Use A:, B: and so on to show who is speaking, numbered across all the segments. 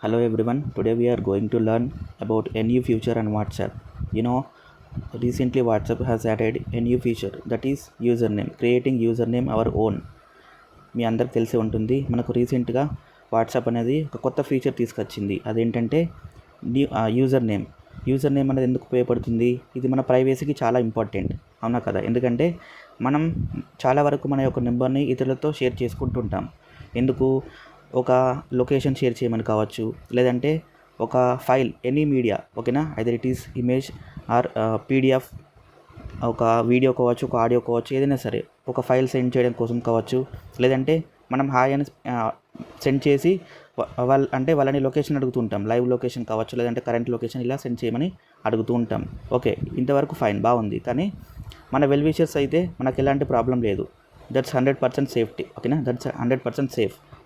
A: Hello everyone. Today we are going to learn about a new feature on WhatsApp. You know, recently WhatsApp has added a new feature, that is username. Creating username our own. మీ అందరికి తెలిసే ఉంటుంది, మనకు రీసెంట్గా WhatsApp అనేది ఒక కొత్త feature తీసుకొచ్చింది. అదేంటంటే యూజర్ నేమ్. యూజర్ నేమ్ అనేది ఎందుకు ఉపయోగపడుతుంది? ఇది మన ప్రైవసీకి చాలా ఇంపార్టెంట్, అవునా కదా? ఎందుకంటే మనం చాలా వరకు మన యొక్క నెంబర్ని ఇతరులతో షేర్ చేసుకుంటుంటాం. ఎందుకు? ఒక లొకేషన్ షేర్ చేయమని కావచ్చు, లేదంటే ఒక ఫైల్, ఎనీ మీడియా, ఓకేనా, either it is image are PDF, ఒక వీడియో కావచ్చు, ఒక ఆడియో కావచ్చు, ఏదైనా సరే ఒక ఫైల్ సెండ్ చేయడం కోసం కావచ్చు, లేదంటే మనం హాయ్ అని సెండ్ చేసి వాళ్ళని లొకేషన్ అడుగుతుంటాం, లైవ్ లొకేషన్ కావచ్చు, లేదంటే కరెంట్ లొకేషన్ ఇలా సెండ్ చేయమని అడుగుతూ ఉంటాం. ఓకే, ఇంతవరకు ఫైన్, బాగుంది. కానీ మన వెల్ విషర్స్ అయితే మనకు ఎలాంటి ప్రాబ్లం లేదు. దట్స్ 100% సేఫ్టీ, ఓకేనా, దట్స్ 100%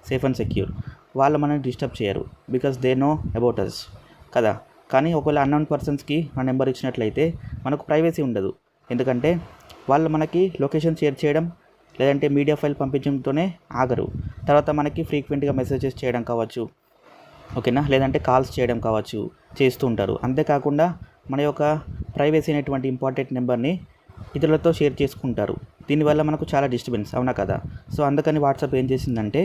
A: సేఫ్ అండ్ సెక్యూర్. వాళ్ళు మనల్ని డిస్టర్బ్ చేయరు, because they know about us కదా. కానీ ఒకవేళ అన్నోన్ పర్సన్స్కి మన నెంబర్ ఇచ్చినట్లయితే మనకు ప్రైవసీ ఉండదు. ఎందుకంటే వాళ్ళు మనకి లొకేషన్ షేర్ చేయడం, లేదంటే మీడియా ఫైల్ పంపించడంతోనే ఆగరు. తర్వాత మనకి ఫ్రీక్వెంట్గా మెసేజెస్ చేయడం కావచ్చు, ఓకేనా, లేదంటే కాల్స్ చేయడం కావచ్చు, చేస్తూ ఉంటారు. అంతేకాకుండా మన యొక్క ప్రైవసీ అనేటువంటి ఇంపార్టెంట్ నెంబర్ని ఇతరులతో షేర్ చేసుకుంటారు. దీనివల్ల మనకు చాలా డిస్టర్బెన్స్, అవునా కదా? సో అందుకని వాట్సాప్ ఏం చేసిందంటే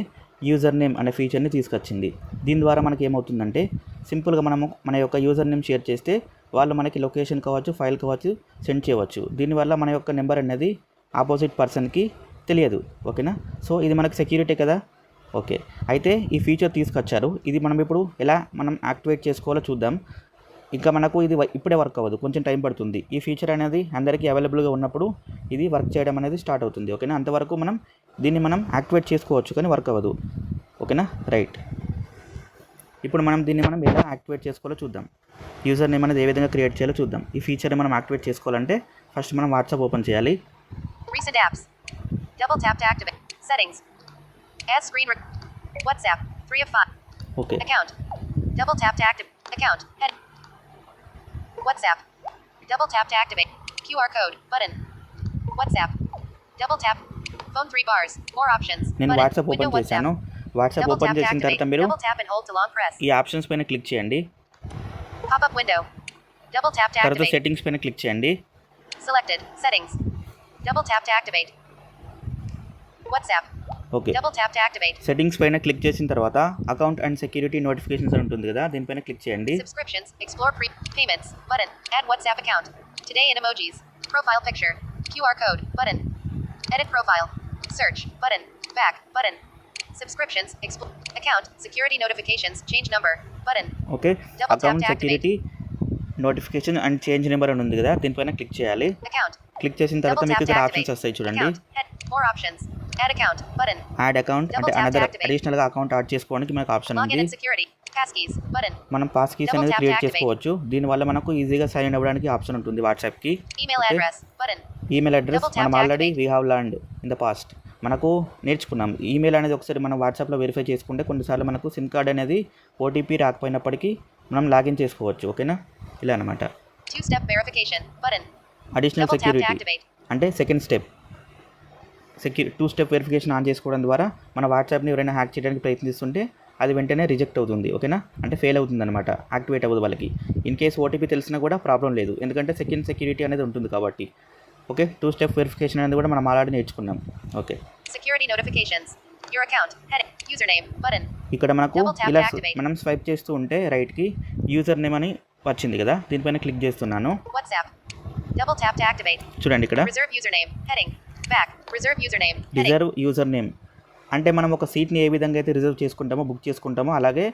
A: యూజర్ నేమ్ అనే ఫీచర్ని తీసుకొచ్చింది. దీని ద్వారా మనకి ఏమవుతుందంటే సింపుల్గా మనము మన యొక్క యూజర్ నేమ్ షేర్ చేస్తే వాళ్ళు మనకి లొకేషన్ కావచ్చు, ఫైల్ కావచ్చు సెండ్ చేయవచ్చు. దీనివల్ల మన యొక్క నెంబర్ అనేది ఆపోజిట్ పర్సన్కి తెలియదు, ఓకేనా. సో ఇది మనకి సెక్యూరిటీ కదా. ఓకే, అయితే ఈ ఫీచర్ తీసుకొచ్చారు. ఇది మనం ఇప్పుడు ఎలా మనం యాక్టివేట్ చేసుకోవాలో చూద్దాం. ఇంకా మనకు ఇది ఇప్పుడే వర్క్ అవ్వదు, కొంచెం టైం పడుతుంది. ఈ ఫీచర్ అనేది అందరికీ అవైలబుల్గా ఉన్నప్పుడు ఇది వర్క్ చేయడం అనేది స్టార్ట్ అవుతుంది, ఓకేనా. అంతవరకు దీన్ని మనం యాక్టివేట్ చేసుకోవచ్చు, కానీ వర్క్ అవ్వదు, ఓకేనా. రైట్, ఇప్పుడు దీన్ని ఎలా యాక్టివేట్ చేసుకోవాలో చూద్దాం. యూజర్ నేమ్ అనేది ఏ విధంగా క్రియేట్ చేయాలో చూద్దాం. ఈ ఫీచర్ని మనం యాక్టివేట్ చేసుకోవాలంటే ఫస్ట్ మనం వాట్సాప్ ఓపెన్ చేయాలి.
B: Recent apps. Double tap to activate. Settings. Add screen. WhatsApp. 3 of 5.
A: Okay.
B: Account. Double tap to activate. Account. Head. WhatsApp. Double tap to activate. QR code. Button. WhatsApp. Double tap. Phone 3 bars. More options.
A: నేను WhatsApp open చేశాను. WhatsApp open చేసిన తర్వాత మీరు
B: double tap and hold to long press.
A: ఈ options పైన click చేయండి.
B: Pop up window. Double tap to activate.
A: తర్వాత settings పైన క్లిక్ చేయండి.
B: Selected. Settings. Double tap to activate. WhatsApp.
A: Okay,
B: Double tap to activate.
A: Settings పైన click చేసిన తర్వాత account and security notifications అని ఉంటుంది కదా, దీనిపైన క్లిక్ చేయండి.
B: Subscriptions. Explore payments. Button. Add WhatsApp account. Today in emojis. Profile picture. QR code. Button. Edit profile. Search. Button. Back. Button. Subscriptions. Account. Security notifications. Change number. Button.
A: Okay,
B: Double tap
A: account
B: to activate.
A: Security notification and change number అని ఉంది కదా, దీనిపైన click చేయాలి.
B: Account.
A: Click చేసిన తర్వాత
B: Double
A: మీకు
B: tap to
A: ఇక్కడ
B: activate.
A: Options వస్తాయి చూడండి.
B: Account. More options. Add account. Button.
A: Add account
B: Double
A: అంటే
B: tap to
A: అనదర్
B: activate.
A: అడిషనల్గా అకౌంట్ యాడ్ చేసుకోవడానికి మనకు ఆప్షన్
B: Login
A: ఉంది.
B: and security. Passkeys. Button.
A: మనం పాస్ కీస్
B: Double
A: అనేది
B: tap to
A: క్రియేట్
B: activate.
A: చేసుకోవచ్చు. దీనివల్ల మనకు ఈజీగా సైన్ ఇన్ అవ్వడానికి ఆప్షన్ ఉంటుంది వాట్సాప్కి.
B: Email
A: Okay.
B: address. Button.
A: Email address
B: Double tap
A: మనం
B: to
A: already
B: activate.
A: We have learned in the past, మనకు నేర్చుకున్నాం. ఈమెయిల్ అనేది ఒకసారి మనం వాట్సాప్లో వెరిఫై చేసుకుంటే కొన్నిసార్లు మనకు సిమ్ కార్డ్ అనేది ఓటీపీ రాకపోయినప్పటికీ మనం లాగిన్ చేసుకోవచ్చు, ఓకేనా. ఇలా అనమాట.
B: 2-step verification. Button.
A: Additional
B: Double tap to
A: security
B: activate.
A: అంటే second step. 2 step verification on చేసుకోవడం ద్వారా మన వాట్సాప్ని ఎవరైనా హ్యాక్ చేయడానికి ప్రయత్నిస్తుంటే అది వెంటనే రిజెక్ట్ అవుతుంది, ఓకేనా, అంటే ఫెయిల్ అవుతుంది అనమాట, యాక్టివేట్ అవ్వదు వాళ్ళకి. ఇన్ కేస్ ఓటీపీ తెలిసినా కూడా ప్రాబ్లం లేదు, ఎందుకంటే సెకండ్ సెక్యూరిటీ అనేది ఉంటుంది కాబట్టి. ఓకే, 2 స్టెప్ వెరిఫికేషన్ అనేది కూడా మనం ఆల్రెడీ నేర్చుకున్నాం. Okay,
B: Security notifications. Your account. Heading. Username. Button.
A: ఇక్కడ మనకు
B: Double tap to
A: ఇలా
B: activate.
A: మనం స్వైప్ చేస్తూ ఉంటే రైట్కి యూజర్ నేమ్ అని వచ్చింది కదా, దీనిపైన క్లిక్ చేస్తున్నాను.
B: WhatsApp. Double tap to activate.
A: చూడండి ఇక్కడ
B: Reserve username. Heading. Back. Reserve username. Heading.
A: Reserve user name అంటే మనం ఒక సీట్ని ఏ విధంగా అయితే రిజర్వ్ చేసుకుంటామో, బుక్ చేసుకుంటామో, అలాగే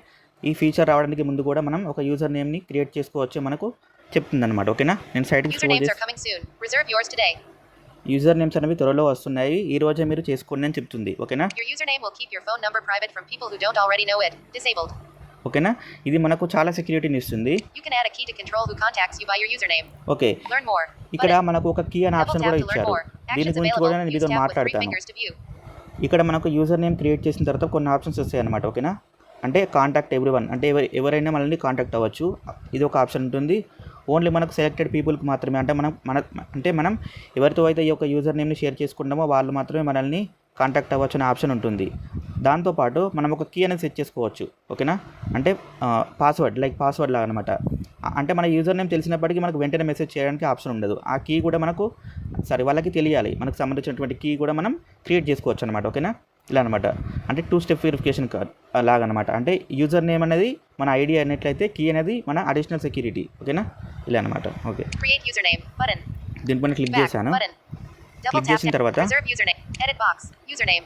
A: ఈ ఫీచర్ రావడానికి ముందు కూడా మనం ఒక యూజర్ నేమ్ని క్రియేట్ చేసుకోవచ్చు మనకు చెప్తుంది అనమాట, ఓకేనా. నేను సైట్కి స్క్రోల్
B: Usernames are
A: చేసి
B: coming soon. Reserve yours today.
A: User names అనేవి త్వరలో వస్తున్నాయి, ఈ రోజే మీరు చేసుకోండి అని చెప్తుంది, ఓకేనా.
B: Your username will keep your phone number private from people who don't already know it. Disabled.
A: ఓకేనా, ఇది మనకు చాలా సెక్యూరిటీని ఇస్తుంది.
B: You can add a key to control who contacts you by your username.
A: Okay,
B: Learn more.
A: ఇక్కడ
B: Button.
A: మనకు ఒక key అనే
B: Double
A: ఆప్షన్
B: tap
A: కూడా
B: to learn
A: ఇచ్చారు.
B: more.
A: దీని
B: Actions
A: గురించి
B: available.
A: కూడా నేను
B: Use
A: మీతో
B: tab with 3
A: మాట్లాడతాను.
B: fingers to view.
A: ఇక్కడ మనకు యూజర్ నేమ్ క్రియేట్ చేసిన తర్వాత కొన్ని ఆప్షన్స్ వస్తాయి అనమాట, ఓకేనా. అంటే కాంటాక్ట్ ఎవ్రీవన్, అంటే ఎవరైనా మనల్ని కాంటాక్ట్ అవ్వచ్చు, ఇది ఒక ఆప్షన్ ఉంటుంది. ఓన్లీ మనకు సెలెక్టెడ్ పీపుల్కి మాత్రమే, అంటే మనం ఎవరితో అయితే ఈ యొక్క యూజర్ నేమ్ని షేర్ చేసుకుంటామో వాళ్ళు మాత్రమే మనల్ని కాంటాక్ట్ అవ్వచ్చు అనే ఆప్షన్ ఉంటుంది. దాంతోపాటు మనం ఒక కీ అనేది సెట్ చేసుకోవచ్చు. ఓకేనా, అంటే పాస్వర్డ్ లాగా అనమాట. అంటే మన యూజర్ నేమ్ తెలిసినప్పటికీ మనకు వెంటనే మెసేజ్ చేయడానికి ఆప్షన్ ఉండదు. ఆ కీ కూడా వాళ్ళకి తెలియాలి. మనకు సంబంధించినటువంటి కీ కూడా మనం క్రియేట్ చేసుకోవచ్చు అనమాట. ఓకేనా, ఇలా అనమాట. అంటే 2 స్టెప్ వెరిఫికేషన్ లాగా అనమాట. అంటే యూజర్ నేమ్ అనేది మన ఐడి అయినట్లయితే కీ అనేది మన అడిషనల్ సెక్యూరిటీ. ఓకేనా, ఇలా అనమాట. Okay,
B: Create username button.
A: దీనిపైన క్లిక్
B: Back
A: చేశాను.
B: button. Double
A: క్లిక్
B: tap
A: చేసిన
B: to
A: తర్వాత
B: reserve username. Edit box. Username.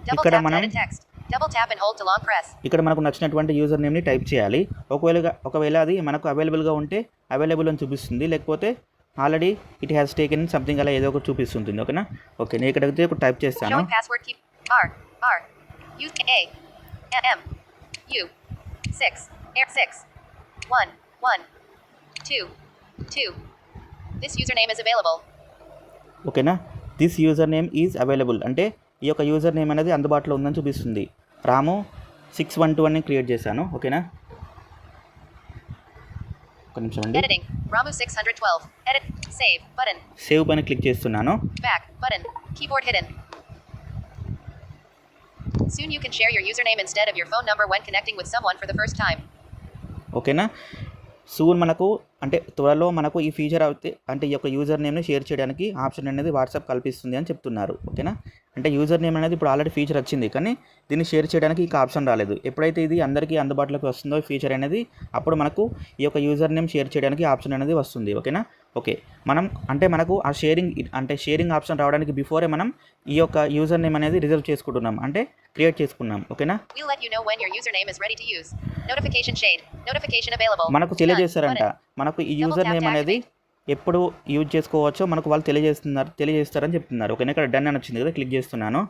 B: Double
A: ఇక్కడ
B: tap to
A: మనం
B: edit text. Double tap and hold to long press.
A: ఇక్కడ మనకు నచ్చినటువంటి యూజర్ నేమ్ని టైప్ చేయాలి. ఒకవేళ అది మనకు అవైలబుల్గా ఉంటే అవైలబుల్ అని చూపిస్తుంది, లేకపోతే already it has taken something అలా ఏదో ఒకటి చూపిస్తుంది. ఓకేనా, ఓకే, నేను ఇక్కడైతే ఒక టైప్ చేస్తాను.
B: Showing password key. R U A M U 6 1 1 2 2. This username is available.
A: ఓకేనా, this user name is available అంటే ఈ యొక్క యూజర్ నేమ్ అనేది అందుబాటులో ఉందని చూపిస్తుంది. రాము 612 అని క్రియేట్ చేశాను. ఓకేనా, ఒక నిమిషం అండి.
B: Editing. Ramu 612. Edit. Save button.
A: Save పైన క్లిక్ చేస్తున్నాను.
B: Back button. Keyboard hidden. Soon you can share your username instead of your phone number when connecting with someone for the first time.
A: ఓకేనా, soon మనకు అంటే త్వరలో మనకు ఈ feature అయితే అంటే ఈ యొక్క యూజర్ నేమ్ని షేర్ చేయడానికి ఆప్షన్ అనేది వాట్సాప్ కల్పిస్తుంది అని చెప్తున్నారు. ఓకేనా, అంటే యూజర్ నేమ్ అనేది ఇప్పుడు ఆల్రెడీ ఫీచర్ వచ్చింది, కానీ దీన్ని షేర్ చేయడానికి ఈ ఆప్షన్ రాలేదు. ఎప్పుడైతే ఇది అందరికీ అందుబాటులోకి వస్తుందో ఈ ఫీచర్ అనేది, అప్పుడు మనకు ఈ యొక్క యూజర్ నేమ్ షేర్ చేయడానికి ఆప్షన్ అనేది వస్తుంది. ఓకేనా, ఓకే, మనకు ఆ షేరింగ్ ఆప్షన్ రావడానికి బిఫోరే మనం ఈ యొక్క యూజర్ నేమ్ అనేది రిజర్వ్ చేసుకుంటున్నాం, అంటే క్రియేట్ చేసుకున్నాం. ఓకేనా,
B: We'll let you know when your username is ready to use. Notification shade. Notification available.
A: మనకు తెలియజేస్తారంట. మనకు ఈ యూజర్ నేమ్ అనేది ఎప్పుడు యూజ్ చేసుకోవచ్చో మనకు వాళ్ళు తెలియజేస్తారని చెప్తున్నారు. ఓకేనా, ఇక్కడ డన్ అని వచ్చింది కదా, క్లిక్ చేస్తున్నాను.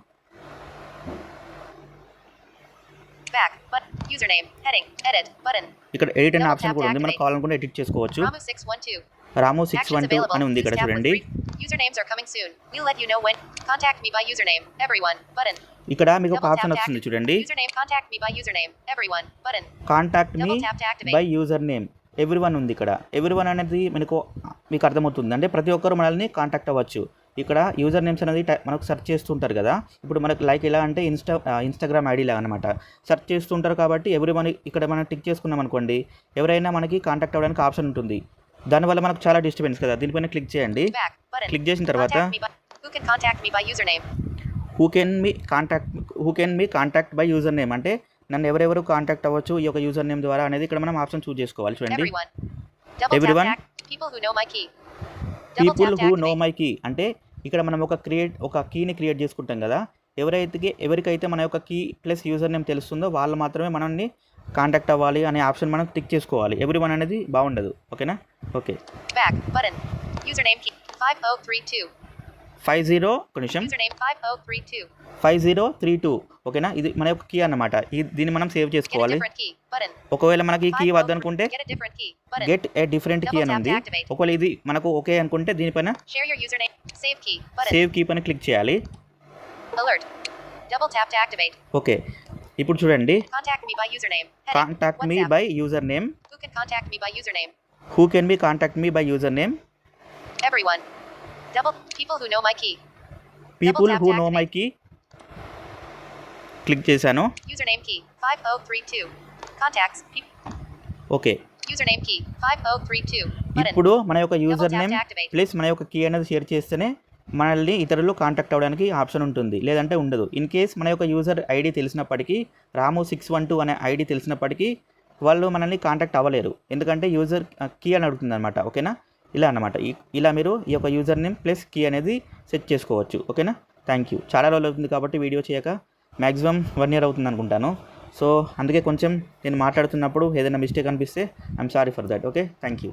B: Back button. Username. Heading. Edit button.
A: ఇక్కడ ఎడిట్ అనే ఆప్షన్ కూడా ఉంది, మనకు కావాలనుకుంటే ఎడిట్ చేసుకోవచ్చు.
B: Ramu 612.
A: రాము
B: Actions
A: 612
B: available.
A: అని ఉంది ఇక్కడ
B: This tab with
A: చూడండి.
B: 3 usernames are coming soon. We'll let you know when. Contact me by username. Everyone. Button.
A: ఇక్కడ మీకు ఒక
B: Double
A: ఆప్షన్
B: tap to
A: వస్తుంది
B: activate.
A: చూడండి,
B: Username. Contact me by username. Everyone. Button.
A: Contact me
B: Double tap to activate.
A: By user name. Everyone ఉంది ఇక్కడ. Everyone అనేది మీకు అర్థమవుతుంది, అంటే ప్రతి ఒక్కరు మనల్ని కాంటాక్ట్ అవ్వచ్చు. ఇక్కడ యూజర్ నేమ్స్ అనేది మనకు సెర్చ్ చేస్తుంటారు కదా, ఇప్పుడు మనకు లైక్ ఎలా అంటే ఇన్స్టాగ్రామ్ ఐడి లాగా అనమాట. సెర్చ్ చేస్తుంటారు కాబట్టి ఎవ్రీవన్ ఇక్కడ మనం టిక్ చేసుకున్నాం అనుకోండి, ఎవరైనా మనకి కాంటాక్ట్ అవ్వడానికి ఆప్షన్ ఉంటుంది. దానివల్ల మనకు చాలా డిస్టర్బెన్స్ కదా. దీనిపైన క్లిక్ చేయండి.
B: Back button.
A: క్లిక్ చేసిన తర్వాత
B: Contact me by. Who can contact me by username?
A: Who can me contact by user name, అంటే నన్ను ఎవరెవరు కాంటాక్ట్ అవ్వచ్చు ఈ యొక్క యూజర్ నేమ్ ద్వారా అనేది ఇక్కడ మనం ఆప్షన్ చూస్ చేసుకోవాలి. చూడండి,
B: Everyone. Double
A: Everyone.
B: tap to people who know my key. Double
A: people
B: tap to
A: who
B: activate.
A: Know my key, అంటే ఇక్కడ మనం ఒక కీని క్రియేట్ చేసుకుంటాం కదా, ఎవరికైతే మన యొక్క కీ ప్లస్ యూజర్ నేమ్ తెలుస్తుందో వాళ్ళు మాత్రమే మనల్ని కాంటాక్ట్ అవ్వాలి అనే ఆప్షన్ మనం టిక్ చేసుకోవాలి. ఎవ్రీవన్ అనేది బాగుండదు. ఓకేనా, okay,
B: Back button. Username key 5032.
A: 50 ఒక నిమిషం
B: Username 5032.
A: 5032. ఓకేనా, ఇది మన యొక్క కీ అన్నమాట. దీన్ని మనం సేవ్
B: Get a
A: చేసుకోవాలి.
B: different key button.
A: ఒకవేళ మనకి ఈ కీ వద్దనుకుంటే
B: Get a different key button.
A: Get a different key అని ఉంది. ఒకవేళ ఇది మనకు ఓకే అనుకుంటే దీనిపైన
B: Share your username. Save key button.
A: Save key పైన క్లిక్ చేయాలి.
B: Alert. Double tap to activate.
A: Okay, ఇప్పుడు చూడండి,
B: Contact me by username. Heading.
A: Contact me
B: WhatsApp.
A: By username.
B: Who can contact me by username?
A: Who can be contact me by username.
B: Everyone. People who know my key.
A: People
B: tap
A: who
B: to
A: know my key. Click చేశాను.
B: Username key 5032. Contacts.
A: Okay,
B: Username key 5032. Button.
A: ఇప్పుడు మన యొక్క user
B: tap
A: name
B: to activate.
A: Plus మన యొక్క key అనేది share చేస్తేనే మనల్ని ఇతరులు కాంటాక్ట్ అవ్వడానికి ఆప్షన్ ఉంటుంది, లేదంటే ఉండదు. ఇన్ కేస్ మన యొక్క యూజర్ ఐడి తెలిసినప్పటికీ, రాము 612 అనే ఐడి తెలిసినప్పటికీ వాళ్ళు మనల్ని కాంటాక్ట్ అవ్వలేరు, ఎందుకంటే యూజర్ కీ అని అడుగుతుంది అనమాట. ఓకేనా, ఇలా అన్నమాట. ఇలా మీరు ఈ యొక్క యూజర్ నేమ్ ప్లస్ కీ అనేది సెట్ చేసుకోవచ్చు. ఓకేనా, థ్యాంక్ యూ. చాలా రోజులు అవుతుంది కాబట్టి వీడియో చేయక మ్యాక్సిమం 1 year అవుతుంది అనుకుంటాను. సో అందుకే కొంచెం నేను మాట్లాడుతున్నప్పుడు ఏదైనా మిస్టేక్ అనిపిస్తే I'm sorry for that. Okay, thank you.